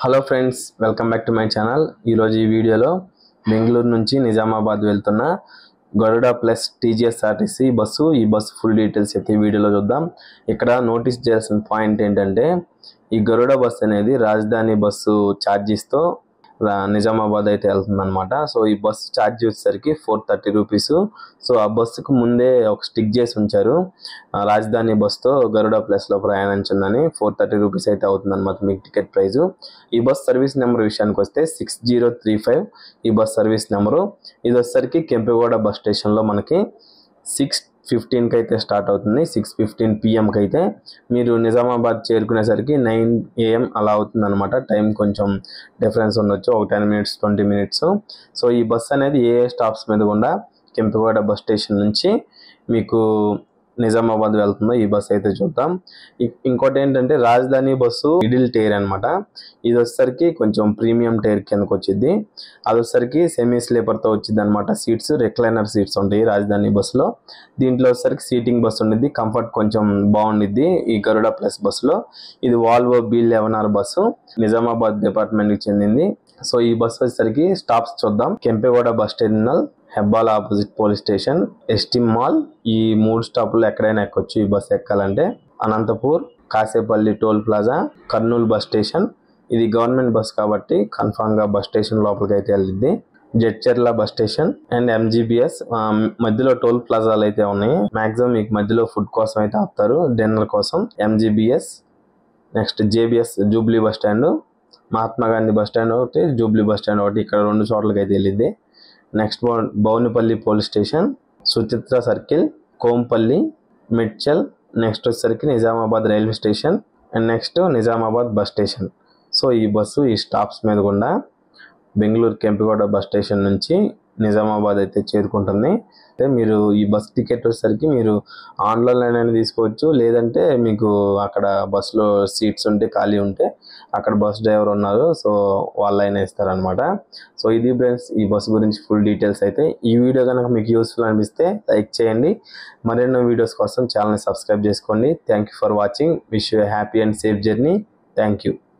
Hello friends, welcome back to my channel. ఈరోజు ఈ వీడియోలో బెంగళూరు నుంచి నిజామాబాద్ వెళ్తున్న గరుడ ప్లస్ టీజీఎస్ఆర్టీసీ బస్సు, ఈ బస్సు ఫుల్ డీటెయిల్స్ అయితే ఈ వీడియోలో చూద్దాం. ఇక్కడ నోటీస్ చేయాల్సిన పాయింట్ ఏంటంటే, ఈ గరుడ బస్సు అనేది రాజధాని బస్సు ఛార్జెస్తో నిజామాబాద్ అయితే వెళ్తుందన్నమాట. సో ఈ బస్సు ఛార్జ్ వచ్చేసరికి 430 రూపీస్. సో ఆ బస్సుకు ముందే ఒక స్టిక్ చేసి ఉంచారు, రాజధాని బస్సుతో గరుడ ప్లస్లో ప్రయాణించిందని. 430 రూపీస్ అయితే అవుతుంది అనమాట మీకు టికెట్ ప్రైజు. ఈ బస్ సర్వీస్ నెంబర్ విషయానికి వస్తే 6035 ఈ బస్ సర్వీస్ నెంబరు. ఇది వచ్చేసరికి కెంపెగౌడ బస్ స్టేషన్లో మనకి 6:15కి అయితే స్టార్ట్ అవుతుంది. 6:15 PM అయితే మీరు నిజామాబాద్ చేరుకునేసరికి 9 AM అలా అవుతుంది అనమాట. టైం కొంచెం డిఫరెన్స్ ఉండొచ్చు, ఒక 10 minutes 20 minutes. సో ఈ బస్ అనేది ఏ స్టాప్స్ మీద గుండా కెంపెగౌడ బస్ స్టేషన్ నుంచి మీకు నిజామాబాద్ వెళ్తుందో ఈ బస్ అయితే చూద్దాం. ఇంకోటి ఏంటంటే, రాజధాని బస్సు మిడిల్ టైర్ అనమాట. ఇది వచ్చేసరికి కొంచెం ప్రీమియం టైర్ కిందకు వచ్చింది. అది వచ్చేసరికి సెమీ స్లీపర్తో వచ్చింది అనమాట. సీట్స్ రిక్లైనర్ సీట్స్ ఉంటాయి రాజధాని బస్సులో. దీంట్లో వచ్చేసరికి సీటింగ్ బస్సు ఉండిద్ది, కంఫర్ట్ కొంచెం బాగుండిద్ది ఈ గరుడ ప్లస్ బస్సులో. ఇది వాల్వో B11R బస్సు, నిజామాబాద్ డిపార్ట్మెంట్కి చెందింది. సో ఈ బస్సు వచ్చేసరికి స్టాప్స్ చూద్దాం. Kempegowda bus terminal, Hebbala opposite police station, Esteem Mall, ఈ 3 స్టాపులు ఎక్కడైనా ఎక్కొచ్చు ఈ బస్ ఎక్కాలంటే. Anantapur, Kasepalli toll plaza, Kurnool bus station. ఇది గవర్నమెంట్ బస్ కాబట్టి కన్ఫామ్గా బస్ స్టేషన్ లోపలికి అయితే వెళ్ళిద్ది. Jadcherla bus station and MGBS. మధ్యలో టోల్ ప్లాజాలు అయితే ఉన్నాయి. మాక్సిమం మీకు మధ్యలో ఫుడ్ కోసం అయితే ఆపుతారు, డిన్నర్ కోసం. MGBS, next JBS Jubilee bus stand, Mahatma Gandhi bus stand ఒకటి, జూబ్లీ బస్ స్టాండ్ ఒకటి. ఇక్కడ 2 చోట్లకి అయితే వెళ్ళింది. Next Bowenpally police station, Suchitra circle, Kompally, Medchal. Next వచ్చేసరికి Nizamabad railway station and next Nizamabad bus station. So ఈ బస్సు ఈ స్టాప్స్ మీద గుండా బెంగళూరు కెంపెగౌడ బస్ స్టేషన్ నుంచి నిజామాబాద్ అయితే చేరుకుంటుంది. అంటే మీరు ఈ బస్ టికెట్ వచ్చేసరికి మీరు ఆన్లైన్లో అయినా తీసుకోవచ్చు, లేదంటే మీకు అక్కడ బస్సులో సీట్స్ ఉంటే ఖాళీ ఉంటే అక్కడ బస్ డ్రైవర్ ఉన్నారు, సో వాళ్ళైనా ఇస్తారనమాట. సో ఇది ఫ్రెండ్స్ ఈ బస్సు గురించి ఫుల్ డీటెయిల్స్ అయితే. ఈ వీడియో కనుక మీకు యూస్ఫుల్ అనిపిస్తే లైక్ చేయండి. మరెన్నో వీడియోస్ కోసం ఛానల్ని సబ్స్క్రైబ్ చేసుకోండి. Thank you for watching. Wish you happy and safe journey. Thank you.